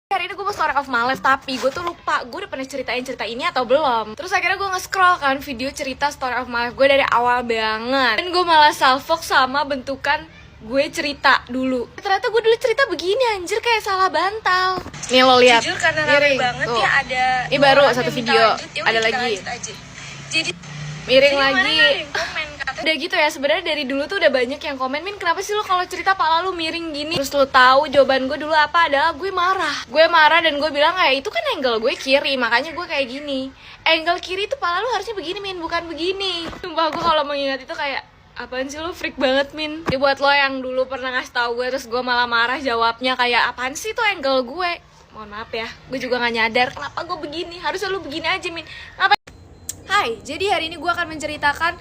Hari ini gue mau story of my life, tapi gue tuh lupa gue udah pernah ceritain cerita ini atau belum. Terus akhirnya gue nge-scroll kan video cerita story of my life gue dari awal banget, dan gue malah salfok sama bentukan gue cerita dulu. Ternyata gue dulu cerita begini, anjir, kayak salah bantal. Nih lo lihat. Jujur karena rame banget tuh. Ya ada. Ini baru satu video, ada lagi. Jadi Miring lagi. mana yang komen katanya. Udah gitu ya, sebenarnya dari dulu tuh udah banyak yang komen, Min kenapa sih lo kalau cerita pala lu miring gini? Terus lo tahu jawaban gue dulu apa? Adalah gue marah dan gue bilang kayak itu kan angle gue kiri, makanya gue kayak gini. Angle kiri tuh pala lu harusnya begini, Min, bukan begini. Sumpah gue kalau mengingat itu kayak apaan sih lo, freak banget, Min. Jadi buat lo yang dulu pernah ngasih tahu gue terus gue malah marah jawabnya kayak apaan sih tuh angle gue, mohon maaf ya, gue juga gak nyadar kenapa gue begini. Harusnya lo begini aja, Min. Ngapa? Hai, jadi hari ini gue akan menceritakan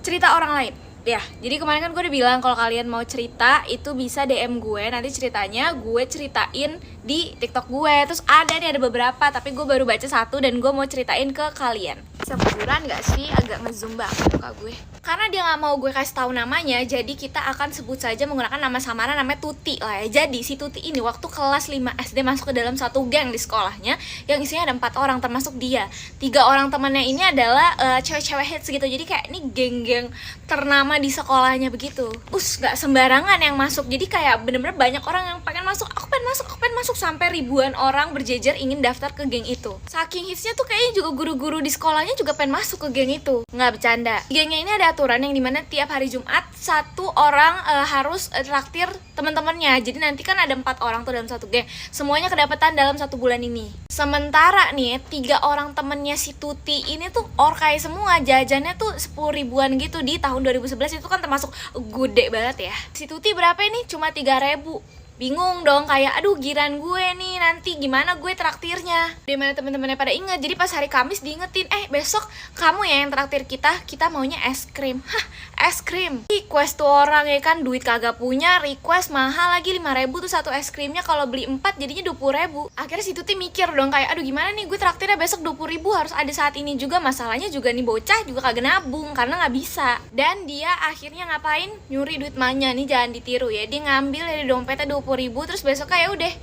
cerita orang lain. Ya, jadi kemarin kan gue udah bilang kalau kalian mau cerita itu bisa DM gue. Nanti ceritanya gue ceritain di TikTok gue. Terus ada beberapa, tapi gue baru baca satu dan gue mau ceritain ke kalian. Bisa keburan gak sih? Agak ngezoom banget muka gue. Karena dia gak mau gue kasih tahu namanya, jadi kita akan sebut saja menggunakan nama samaran, namanya Tuti lah ya. Jadi si Tuti ini waktu kelas 5 SD masuk ke dalam satu geng di sekolahnya yang isinya ada 4 orang termasuk dia. 3 orang temannya ini adalah cewek-cewek hits gitu. Jadi kayak ini geng-geng ternama di sekolahnya begitu. Gak sembarangan yang masuk. Jadi kayak bener-bener banyak orang yang pengen masuk. Aku pengen masuk sampai ribuan orang berjejer ingin daftar ke geng itu. Saking hitsnya tuh kayaknya juga guru-guru di sekolahnya juga pengen masuk ke geng itu. Nggak bercanda. Gengnya ini ada aturan yang dimana tiap hari Jumat satu orang harus traktir teman-temannya. Jadi nanti kan ada 4 orang tuh dalam satu geng. Semuanya kedapatan dalam 1 bulan ini. Sementara nih 3 orang temennya si Tuti ini tuh orkai semua. Jajannya tuh 10 ribuan gitu di tahun 2011. Itu kan termasuk gede banget ya. Si Tuti berapa ini? Cuma 3.000. Bingung dong, kayak aduh giran gue nih, nanti gimana gue traktirnya. Dimana temen-temennya pada inget. Jadi pas hari Kamis diingetin, besok kamu ya yang traktir kita maunya es krim. Hah, es krim? Request tuh orang ya kan, duit kagak punya, request mahal lagi 5.000 tuh satu es krimnya. Kalau beli 4 jadinya 20.000. Akhirnya si Tuti mikir dong kayak aduh gimana nih gue traktirnya besok 20.000, harus ada saat ini juga. Masalahnya juga nih bocah juga kagak nabung karena nggak bisa. Dan dia akhirnya ngapain? Nyuri duit emaknya. Nih jangan ditiru ya, dia ngambil dari dompetnya 20.000, terus besoknya ya udah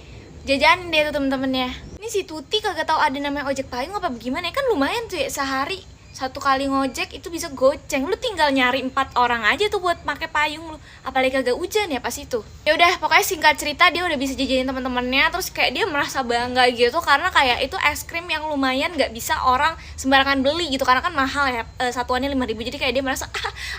jajanin deh tuh temen-temennya. Ini si Tuti kagak tahu ada namanya ojek payung apa bagaimana ya, kan lumayan tuh ya, sehari 1 kali ngojek itu bisa goceng. Lu tinggal nyari 4 orang aja tuh buat pakai payung lu. Apalagi kagak hujan ya pas itu. Ya udah, pokoknya singkat cerita dia udah bisa jajanin teman-temannya. Terus kayak dia merasa bangga gitu karena kayak itu es krim yang lumayan nggak bisa orang sembarangan beli gitu, karena kan mahal ya, satuannya 5.000. Jadi kayak dia merasa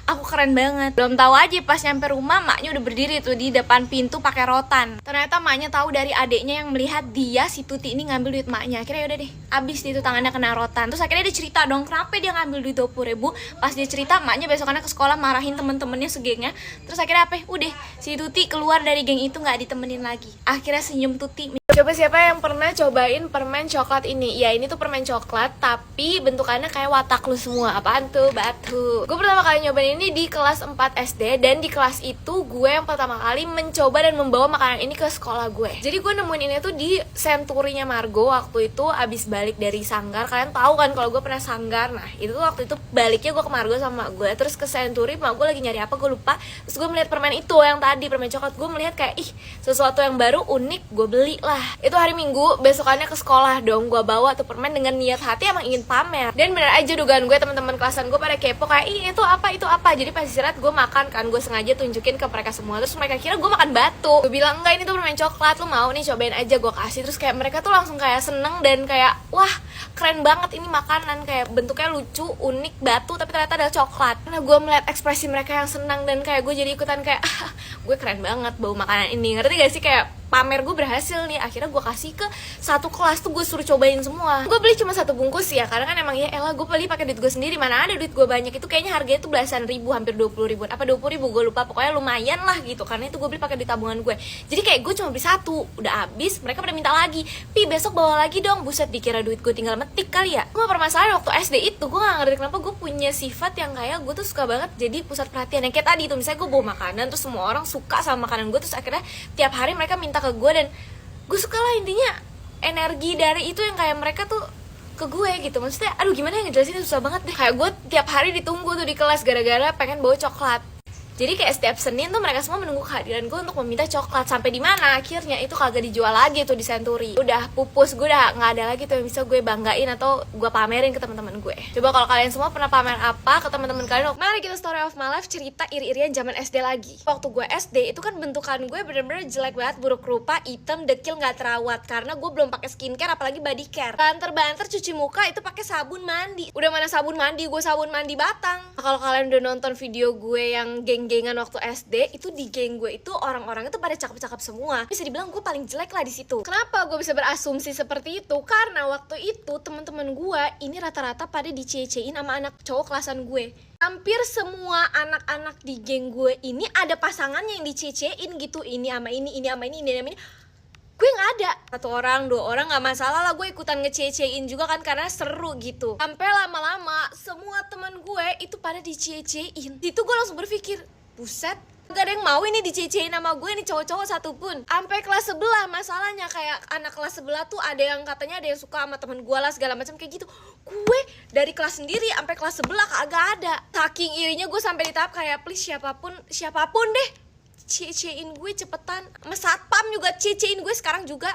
aku keren banget. Belum tahu aja pas nyampe rumah maknya udah berdiri tuh di depan pintu pakai rotan. Ternyata maknya tahu dari adeknya yang melihat dia si Tuti ini ngambil duit maknya. Akhirnya udah deh, abis itu tangannya kena rotan. Terus akhirnya dia cerita dong kenapa dia ngambil duit 20.000. Pas dia cerita, maknya besokannya ke sekolah marahin temen-temennya segengnya. Terus akhirnya apa? Udah, si Tuti keluar dari geng itu nggak ditemenin lagi. Akhirnya senyum Tuti. Coba siapa yang pernah cobain permen coklat ini? Ya ini tuh permen coklat tapi bentukannya kayak watak lu semua. Apaan tuh? Batu. Gue pertama kali nyobain ini di kelas 4 SD. Dan di kelas itu gue yang pertama kali mencoba dan membawa makanan ini ke sekolah gue. Jadi gue nemuin ini tuh di Century-nya Margo. Waktu itu abis balik dari Sanggar. Kalian tahu kan kalau gue pernah Sanggar. Nah itu tuh waktu itu baliknya gue ke Margo sama gue. Terus ke Century, mak gue lagi nyari apa gue lupa. Terus gue melihat permen itu yang tadi, permen coklat. Gue melihat kayak sesuatu yang baru, unik, gue beli lah. Itu hari Minggu, besokannya ke sekolah dong. Gue bawa tuh permen dengan niat hati emang ingin pamer. Dan bener aja dugaan gue, teman-teman kelasan gue pada kepo kayak itu apa. Jadi pas istirahat gue makan kan, gue sengaja tunjukin ke mereka semua. Terus mereka kira gue makan batu. Gue bilang enggak, ini tuh permen coklat, lu mau nih cobain aja, gue kasih. Terus kayak mereka tuh langsung kayak seneng dan kayak wah keren banget ini makanan, kayak bentuknya lucu, unik, batu tapi ternyata adalah coklat. Karena gue melihat ekspresi mereka yang senang dan kayak gue jadi ikutan kayak gue keren banget bawa makanan ini. Ngerti gak sih, kayak pamer gue berhasil nih. Akhirnya gue kasih ke satu kelas tuh, gue suruh cobain semua. Gue beli cuma 1 bungkus ya, karena kan emang ya elah gue beli pakai duit gue sendiri, mana ada duit gue banyak. Itu kayaknya harganya tuh belasan ribu, hampir 20.000 apa 20.000 gue lupa, pokoknya lumayan lah gitu. Karena itu gue beli pakai duit tabungan gue. Jadi kayak gue cuma beli 1, udah habis, mereka pada minta lagi, Pi besok bawa lagi dong. Buset, dikira duit gue tinggal metik kali ya. Gue permasalahan waktu SD itu gue gak ngerti kenapa gue punya sifat yang kayak gue tuh suka banget jadi pusat perhatian. Yang kayak tadi tuh, misalnya gue bawa makanan terus semua orang suka sama makanan gue, terus akhirnya tiap hari mereka minta ke gue dan gue suka lah. Intinya energi dari itu yang kayak mereka tuh ke gue gitu. Maksudnya aduh gimana yang ngejelasinnya, susah banget deh. Kayak gue tiap hari ditunggu tuh di kelas gara-gara pengen bawa coklat. Jadi kayak setiap Senin tuh mereka semua menunggu kehadiran gue untuk meminta coklat. Sampai di mana akhirnya itu kagak dijual lagi tuh di Century. Udah pupus, gue udah nggak ada lagi tuh yang bisa gue banggain atau gue pamerin ke teman-teman gue. Coba kalau kalian semua pernah pamer apa ke teman-teman kalian? Mari kita story of my life, cerita iri-irian zaman SD lagi. Waktu gue SD itu kan bentukan gue bener-bener jelek banget, buruk rupa, hitam, dekil, nggak terawat karena gue belum pakai skincare apalagi body care. Banter-banter cuci muka itu pakai sabun mandi. Udah mana sabun mandi, gue sabun mandi batang. Nah, kalau kalian udah nonton video gue yang geng-gengan waktu SD, itu di geng gue itu orang-orangnya tuh pada cakep-cakep semua. Bisa dibilang gue paling jelek lah di situ. Kenapa gue bisa berasumsi seperti itu? Karena waktu itu teman-teman gue ini rata-rata pada dicecein sama anak cowok kelasan gue. Hampir semua anak-anak di geng gue ini ada pasangannya yang dicecein gitu. Ini sama ini sama ini sama ini. Gue nggak ada. 1 orang 2 orang nggak masalah lah, gue ikutan ngececein juga kan karena seru gitu. Sampai lama-lama semua teman gue itu pada dicecein. Itu gue langsung berpikir, buset, gak ada yang mau ini dicecein sama gue nih cowok-cowok satupun. Sampai kelas sebelah masalahnya, kayak anak kelas sebelah tuh ada yang katanya ada yang suka sama temen gue lah segala macam kayak gitu. Gue dari kelas sendiri sampai kelas sebelah kagak ada. Saking irinya gue sampai di tahap kayak please siapapun deh cecein gue cepetan. Mas satpam juga cecein gue sekarang juga.